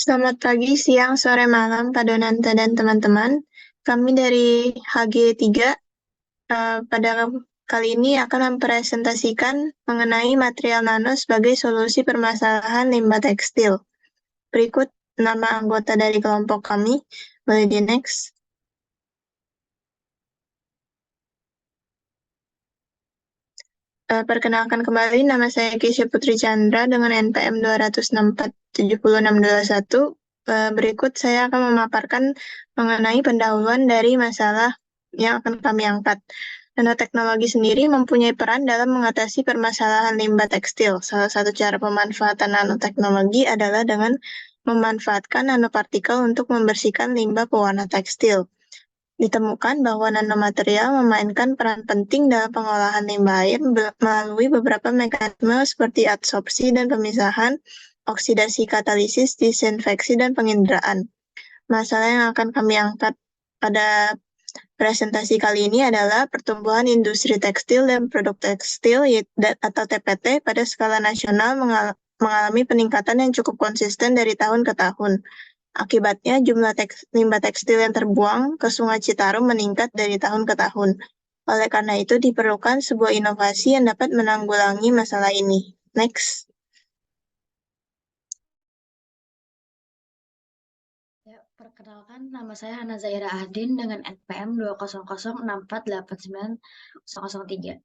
Selamat pagi, siang, sore, malam, Kak Donanta dan teman-teman. Kami dari HG3 pada kali ini akan mempresentasikan mengenai material nano sebagai solusi permasalahan limbah tekstil. Berikut nama anggota dari kelompok kami. Boleh di next. Perkenalkan kembali, nama saya Keisha Putri Chandra dengan NPM 264-70621. Berikut saya akan memaparkan mengenai pendahuluan dari masalah yang akan kami angkat. Nanoteknologi sendiri mempunyai peran dalam mengatasi permasalahan limbah tekstil. Salah satu cara pemanfaatan nanoteknologi adalah dengan memanfaatkan nanopartikel untuk membersihkan limbah pewarna tekstil. Ditemukan bahwa nanomaterial memainkan peran penting dalam pengolahan limbah air melalui beberapa mekanisme seperti adsorpsi dan pemisahan, oksidasi katalisis, disinfeksi, dan penginderaan. Masalah yang akan kami angkat pada presentasi kali ini adalah pertumbuhan industri tekstil dan produk tekstil atau TPT pada skala nasional mengalami peningkatan yang cukup konsisten dari tahun ke tahun. Akibatnya, jumlah limbah tekstil yang terbuang ke Sungai Citarum meningkat dari tahun ke tahun. Oleh karena itu, diperlukan sebuah inovasi yang dapat menanggulangi masalah ini. Next. Ya, perkenalkan nama saya Hana Zaira Ahdin dengan NPM 200648903.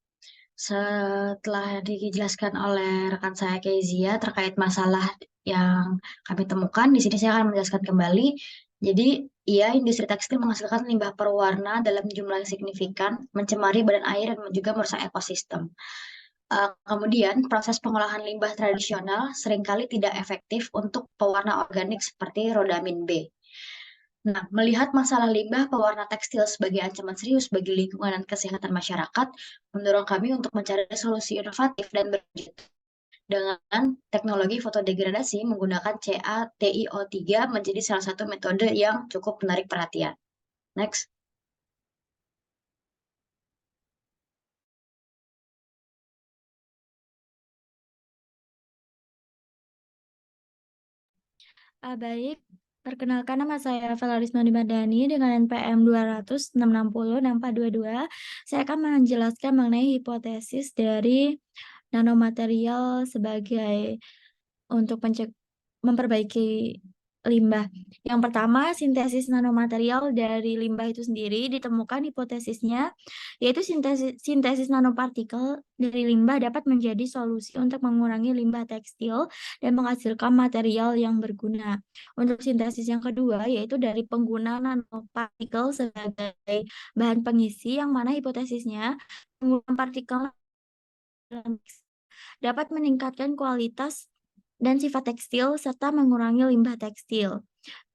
Setelah dijelaskan oleh rekan saya Kezia terkait masalah yang kami temukan, di sini saya akan menjelaskan kembali. Jadi, iya, industri tekstil menghasilkan limbah berwarna dalam jumlah yang signifikan, mencemari badan air dan juga merusak ekosistem. Kemudian, proses pengolahan limbah tradisional seringkali tidak efektif untuk pewarna organik seperti rodamin B. Nah, melihat masalah limbah pewarna tekstil sebagai ancaman serius bagi lingkungan dan kesehatan masyarakat, mendorong kami untuk mencari solusi inovatif dan berlanjut dengan teknologi fotodegradasi menggunakan CaTiO3 menjadi salah satu metode yang cukup menarik perhatian. Next. Baik, perkenalkan nama saya Valerisma Madani dengan NPM 200-660-6422. Saya akan menjelaskan mengenai hipotesis dari nanomaterial sebagai untuk memperbaiki limbah. Yang pertama, sintesis nanomaterial dari limbah itu sendiri ditemukan hipotesisnya, yaitu sintesis nanopartikel dari limbah dapat menjadi solusi untuk mengurangi limbah tekstil dan menghasilkan material yang berguna. Untuk sintesis yang kedua, yaitu dari penggunaan nanopartikel sebagai bahan pengisi, yang mana hipotesisnya penggunaan partikel dapat meningkatkan kualitas dan sifat tekstil serta mengurangi limbah tekstil.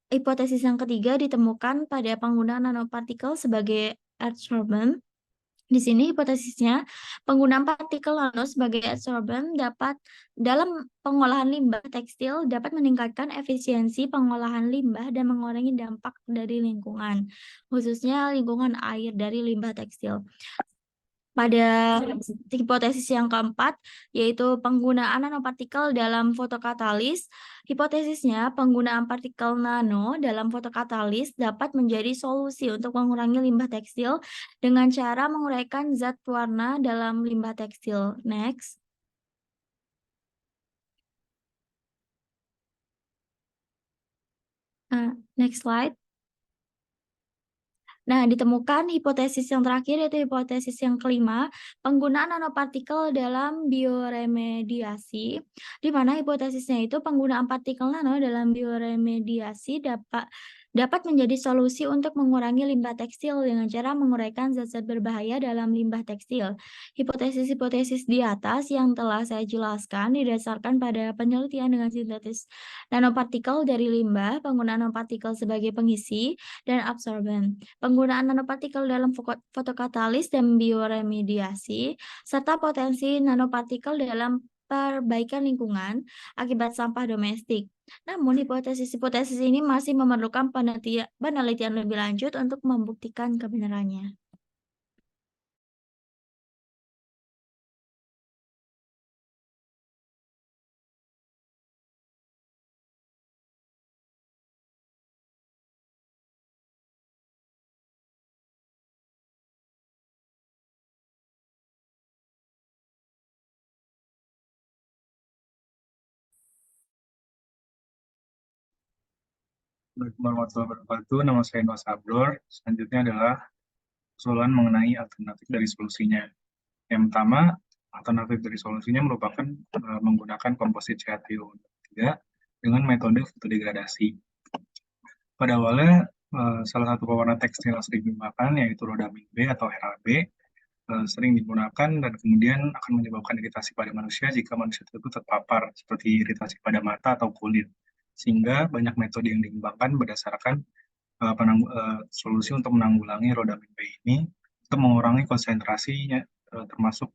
Hipotesis yang ketiga ditemukan pada penggunaan nanopartikel sebagai adsorbent. Di sini hipotesisnya penggunaan partikel nano sebagai adsorbent dalam pengolahan limbah tekstil dapat meningkatkan efisiensi pengolahan limbah dan mengurangi dampak dari lingkungan, khususnya lingkungan air dari limbah tekstil. Pada hipotesis yang keempat, yaitu penggunaan nanopartikel dalam fotokatalis. Hipotesisnya, penggunaan partikel nano dalam fotokatalis dapat menjadi solusi untuk mengurangi limbah tekstil dengan cara menguraikan zat warna dalam limbah tekstil. Next. Next slide. Nah, ditemukan hipotesis yang terakhir yaitu hipotesis yang kelima, penggunaan nanopartikel dalam bioremediasi, di mana hipotesisnya itu penggunaan partikel nano dalam bioremediasi dapat menjadi solusi untuk mengurangi limbah tekstil dengan cara menguraikan zat-zat berbahaya dalam limbah tekstil. Hipotesis-hipotesis di atas yang telah saya jelaskan didasarkan pada penelitian dengan sintetis nanopartikel dari limbah, penggunaan nanopartikel sebagai pengisi, dan absorben. Penggunaan nanopartikel dalam fotokatalis dan bioremediasi, serta potensi nanopartikel dalam perbaikan lingkungan akibat sampah domestik. Namun, hipotesis-hipotesis ini masih memerlukan penelitian lebih lanjut untuk membuktikan kebenarannya. Assalamualaikum warahmatullahi wabarakatuh. Nama saya Noah Sabror. Selanjutnya adalah usulan mengenai alternatif dari solusinya. Yang pertama, alternatif dari solusinya merupakan menggunakan komposit CaTO3 dengan metode fotodegradasi. Pada awalnya, salah satu pewarna tekstil yang sering digunakan yaitu rodamin B atau RAB sering digunakan dan kemudian akan menyebabkan iritasi pada manusia jika manusia tersebut terpapar seperti iritasi pada mata atau kulit. Sehingga banyak metode yang dikembangkan berdasarkan solusi untuk menanggulangi rodamin B ini untuk mengurangi konsentrasinya termasuk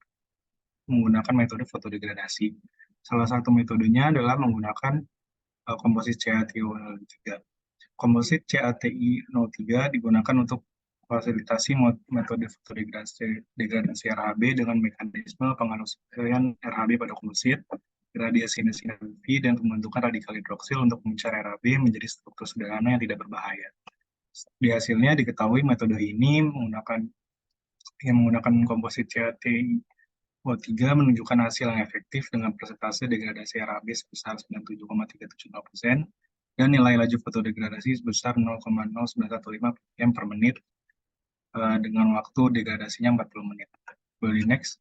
menggunakan metode fotodegradasi. Salah satu metodenya adalah menggunakan komposit CaTiO3. Komposit CaTi03 digunakan untuk fasilitasi metode fotodegradasi RHB dengan mekanisme pengalusan RHB pada komposit, radiasi sinar UV, dan pembentukan radikal hidroksil untuk mengejar RHB menjadi struktur sederhana yang tidak berbahaya. Di hasilnya diketahui metode ini menggunakan komposit CaTiO3 menunjukkan hasil yang efektif dengan persentase degradasi RHB sebesar 97,370% dan nilai laju fotodegradasi sebesar 0,0915 ppm per menit dengan waktu degradasinya 40 menit. Boleh next.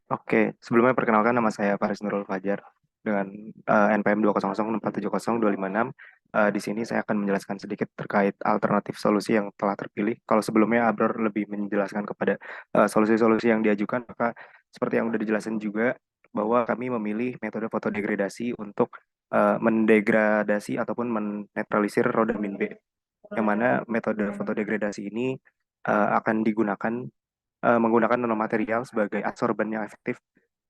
Oke, sebelumnya perkenalkan nama saya Faris Nurul Fajar dengan NPM 20064702556. Di sini saya akan menjelaskan sedikit terkait alternatif solusi yang telah terpilih. Kalau sebelumnya Abror lebih menjelaskan kepada solusi-solusi yang diajukan, maka seperti yang sudah dijelaskan juga bahwa kami memilih metode fotodegradasi untuk mendegradasi ataupun menetralisir rodamin B. Yang mana metode fotodegradasi ini akan digunakan menggunakan nanomaterial sebagai adsorban yang efektif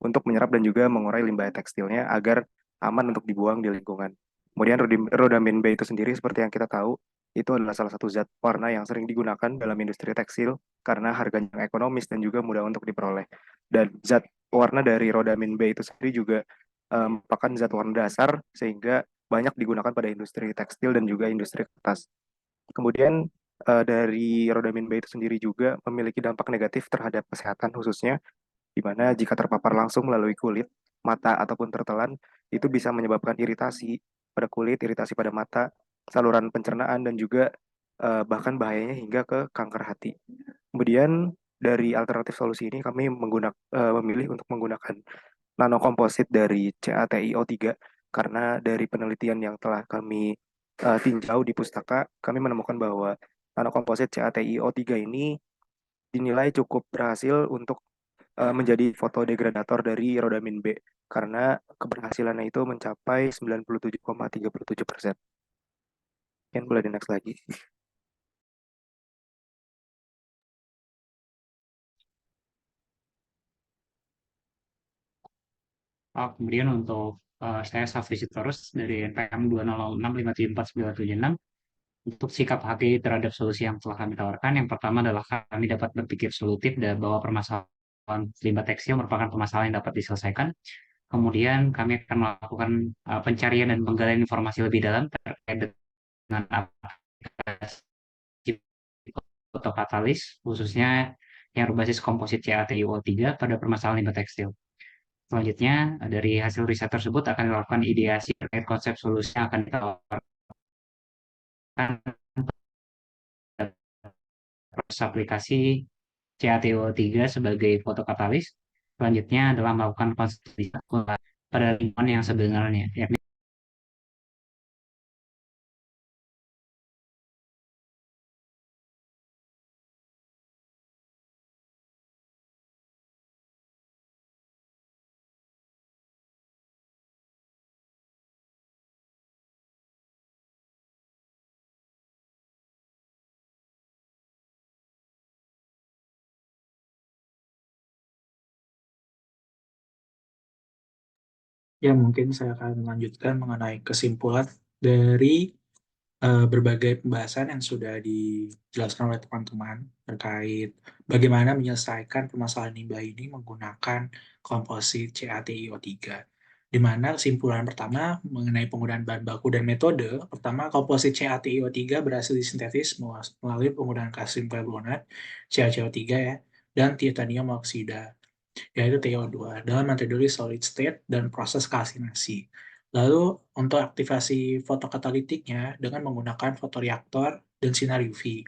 untuk menyerap dan juga mengurai limbah tekstilnya agar aman untuk dibuang di lingkungan. Kemudian rodamin B itu sendiri seperti yang kita tahu, itu adalah salah satu zat warna yang sering digunakan dalam industri tekstil karena harganya yang ekonomis dan juga mudah untuk diperoleh. Dan zat warna dari rodamin B itu sendiri juga merupakan zat warna dasar sehingga banyak digunakan pada industri tekstil dan juga industri kertas. Kemudian dari rodamin B itu sendiri juga memiliki dampak negatif terhadap kesehatan khususnya, di mana jika terpapar langsung melalui kulit, mata, ataupun tertelan, itu bisa menyebabkan iritasi pada kulit, iritasi pada mata, saluran pencernaan, dan juga bahkan bahayanya hingga ke kanker hati. Kemudian dari alternatif solusi ini kami memilih untuk menggunakan nanokomposit dari CaTiO3 karena dari penelitian yang telah kami tinjau di pustaka, kami menemukan bahwa nanokomposit CaTiO3 ini dinilai cukup berhasil untuk menjadi fotodegradator dari rodamin B karena keberhasilannya itu mencapai 97,37%. Mungkin boleh di next lagi. Kemudian untuk saya Safri Sitorus dari NPM 20065749976. Untuk sikap HKI terhadap solusi yang telah kami tawarkan, yang pertama adalah kami dapat berpikir solutif dan bahwa permasalahan limbah tekstil merupakan permasalahan yang dapat diselesaikan. Kemudian kami akan melakukan pencarian dan penggalian informasi lebih dalam terkait dengan aplikasi fotokatalis, khususnya yang berbasis komposit CaTiO3 pada permasalahan limbah tekstil. Selanjutnya, dari hasil riset tersebut akan dilakukan ideasi terkait konsep solusi yang akan ditawarkan proses aplikasi CaTiO3 sebagai fotokatalis. Selanjutnya adalah melakukan konsentrasi pada lingkungan yang sebenarnya, yakni Ya, mungkin saya akan melanjutkan mengenai kesimpulan dari berbagai pembahasan yang sudah dijelaskan oleh teman-teman terkait bagaimana menyelesaikan permasalahan limbah ini menggunakan komposit CaTiO3. di mana kesimpulan pertama mengenai penggunaan bahan baku dan metode. Pertama, komposit CaTiO3 berhasil disintesis melalui penggunaan kalsium karbonat, CaCO3 ya, dan titanium oksida, yaitu TiO2, dalam metode solid state dan proses kalsinasi. Lalu, untuk aktivasi fotokatalitiknya dengan menggunakan fotoreaktor dan sinar UV,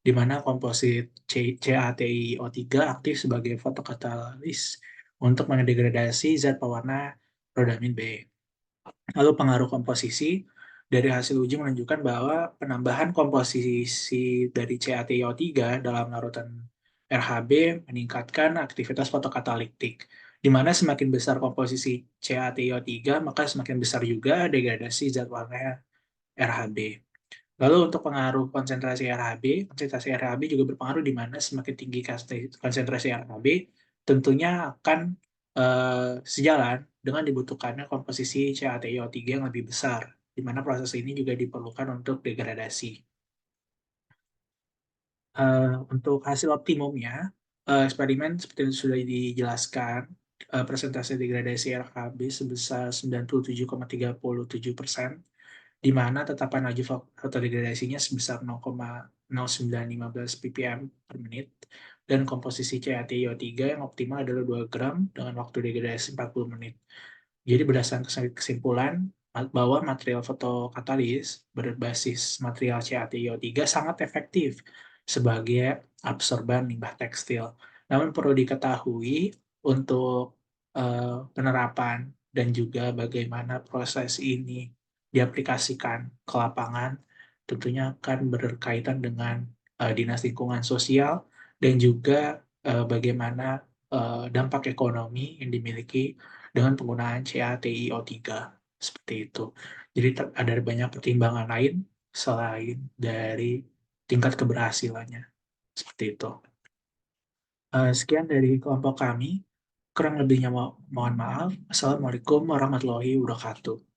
di mana komposit CaTiO3 aktif sebagai fotokatalis untuk mendegradasi zat pewarna rodamin B. Lalu pengaruh komposisi dari hasil uji menunjukkan bahwa penambahan komposisi dari CaTiO3 dalam larutan RHB meningkatkan aktivitas fotokatalitik, di mana semakin besar komposisi CaTiO3, maka semakin besar juga degradasi zat warna RHB. Lalu untuk pengaruh konsentrasi RHB juga berpengaruh di mana semakin tinggi konsentrasi RHB, tentunya akan sejalan dengan dibutuhkannya komposisi CaTiO3 yang lebih besar, di mana proses ini juga diperlukan untuk degradasi. Untuk hasil optimumnya, eksperimen seperti yang sudah dijelaskan, persentase degradasi RHB sebesar 97,37%, di mana tetapan laju fotodegradasinya sebesar 0,0915 ppm per menit, dan komposisi CaTiO3 yang optimal adalah 2 gram dengan waktu degradasi 40 menit. Jadi berdasarkan kesimpulan bahwa material fotokatalis berbasis material CaTiO3 sangat efektif sebagai absorban limbah tekstil. Namun perlu diketahui untuk penerapan dan juga bagaimana proses ini diaplikasikan ke lapangan, tentunya akan berkaitan dengan Dinas Lingkungan Sosial dan juga bagaimana dampak ekonomi yang dimiliki dengan penggunaan CaTiO3 seperti itu. Jadi ada banyak pertimbangan lain selain dari tingkat keberhasilannya. Seperti itu. Sekian dari kelompok kami. Kurang lebihnya mohon maaf. Assalamualaikum warahmatullahi wabarakatuh.